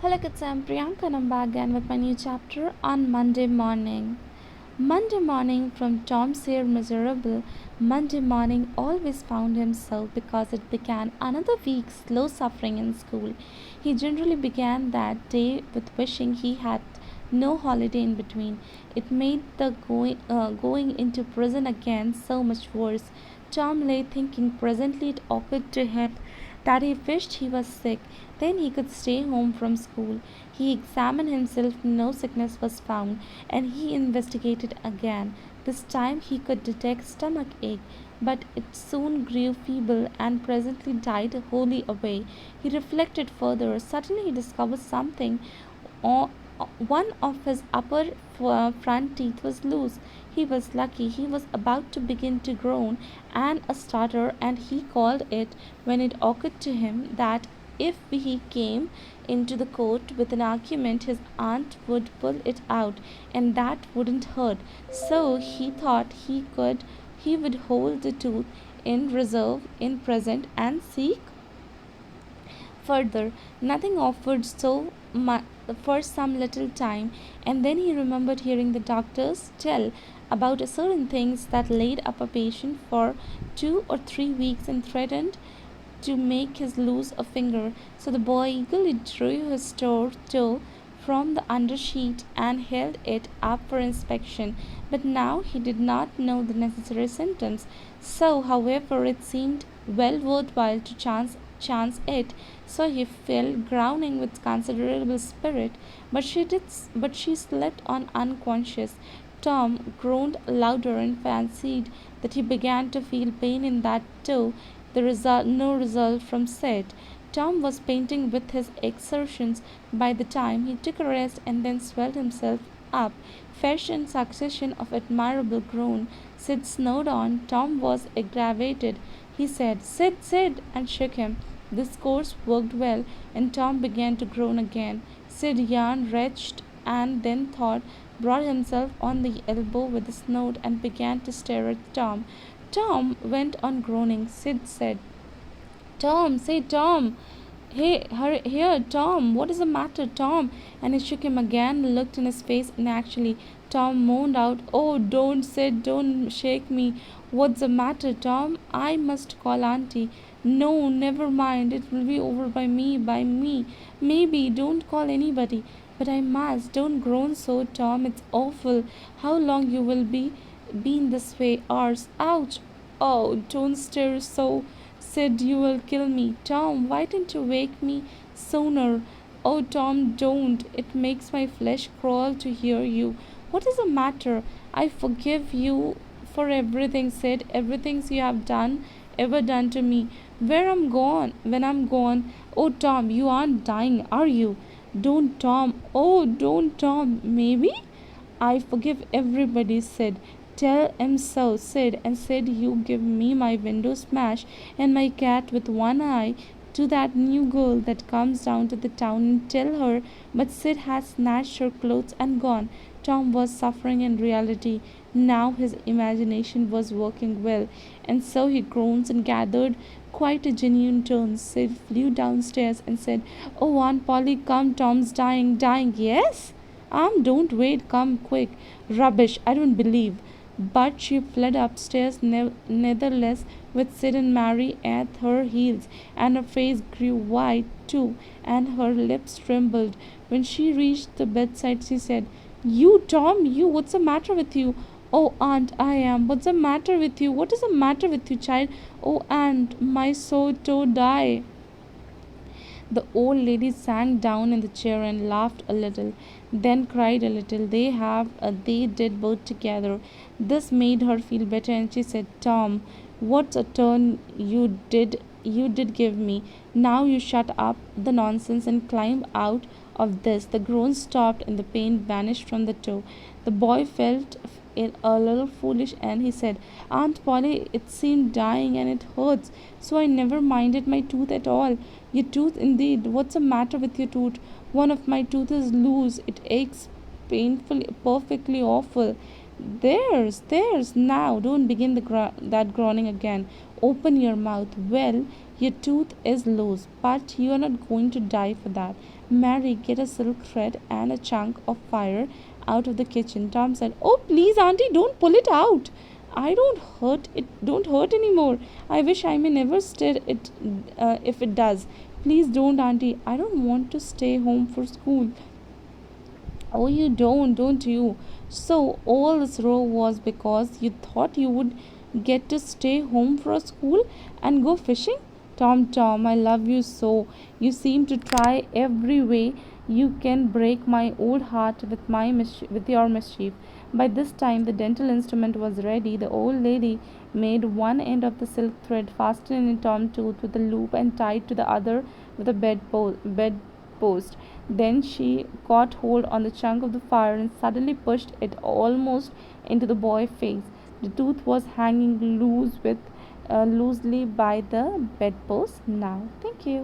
Hello kids, I'm Priyanka and I'm back again with my new chapter on Monday morning. Monday morning from Tom Sawyer Miserable. Monday morning always found him so because it began another week's slow suffering in school. He generally began that day with wishing he had no holiday in between. It made the going into prison again so much worse. Tom lay thinking. Presently it occurred to him that he wished he was sick. Then he could stay home from school. He examined himself, no sickness was found, and he investigated again. This time he could detect stomach ache, but it soon grew feeble and presently died wholly away. He reflected further. Suddenly he discovered something. O- One of his upper front teeth was loose. He was lucky. He was about to begin to groan and a stutter, and he called it when it occurred to him that if he came into the court with an argument, his aunt would pull it out, and that wouldn't hurt. So he thought he would hold the tooth in reserve in present and seek further. Nothing offered for some little time, and then he remembered hearing the doctors tell about certain things that laid up a patient for 2 or 3 weeks and threatened to make his lose a finger. So the boy eagerly drew his toe from the undersheet and held it up for inspection. But now he did not know the necessary symptoms. So, however, it seemed well worthwhile to chance it. So he fell, groaning with considerable spirit. But she slept on unconscious. Tom groaned louder and fancied that he began to feel pain in that toe. No result from said. Tom was painting with his exertions by the time he took a rest and then swelled himself up. Fashion succession of admirable groan. Sid snored on. Tom was aggravated. He said, "Sid, Sid," and shook him. This course worked well, and Tom began to groan again. Sid yawned, retched, and then thought, brought himself on the elbow with a snort, and began to stare at Tom. Tom went on groaning. Sid said, "Tom, say Tom. Hey, hurry here, Tom. What is the matter, Tom?" And he shook him again, looked in his face, and actually, Tom moaned out, "Oh, don't, Sid, don't shake me. What's the matter, Tom? I must call Auntie." "No, never mind. It will be over by me. Maybe. Don't call anybody." "But I must. Don't groan so, Tom. It's awful. How long you will be in this way? Hours. Ouch. Oh, don't stare so. Said you will kill me. Tom, why didn't you wake me sooner?" "Oh, Tom, don't. It makes my flesh crawl to hear you. What is the matter?" "I forgive you for everything," said, "everything you have ever done to me. When I'm gone. Oh, Tom, you aren't dying, are you?" "Don't, Tom. Oh, don't, Tom. Maybe?" "I forgive everybody," said. "Tell 'em so," said, and said, "You give me my window smash and my cat with one eye to that new girl that comes down to the town and tell her." But Sid had snatched her clothes and gone. Tom was suffering in reality. Now his imagination was working well, and so he groaned and gathered quite a genuine tone. Sid flew downstairs and said, "Oh, Aunt Polly, come, Tom's dying, dying." "Yes? Don't wait, come quick." "Rubbish, I don't believe." But she fled upstairs nevertheless, with Sid and Mary at her heels, and her face grew white too, and her lips trembled. When she reached the bedside, she said, "You, Tom, you, what's the matter with you?" "Oh, Aunt, I am. What's the matter with you? What is the matter with you, child?" "Oh, Aunt, my sore toe die." The old lady sank down in the chair and laughed a little, then cried a little. They did both together. This made her feel better, and she said, "Tom, what a turn you did give me. Now you shut up the nonsense and climb out of this." The groan stopped and the pain vanished from the toe. The boy felt a little foolish, and he said, "Aunt Polly, it seemed dying and it hurts, so I never minded my tooth at all." "Your tooth indeed. What's the matter with your tooth?" "One of my tooth is loose. It aches painfully, perfectly awful." There's now, don't begin that groaning again." Open your mouth. Well, your tooth is loose, but you are not going to die for that. Mary, get a silk thread and a chunk of fire out of the kitchen. Tom said, "Oh, please, Auntie, don't pull it out. I don't hurt it. Don't hurt anymore. I wish I may never stir it if it does. Please don't, Auntie. I don't want to stay home for school." "Oh, you don't you? So all this row was because you thought you would get to stay home for school and go fishing? Tom, I love you so. You seem to try every way you can break my old heart with with your mischief." By this time the dental instrument was ready. The old lady made one end of the silk thread fastened in Tom's tooth with a loop and tied to the other with a bed post. Then she caught hold on the chunk of the fire and suddenly pushed it almost into the boy's face. The tooth was hanging loosely by the bedpost now. Thank you.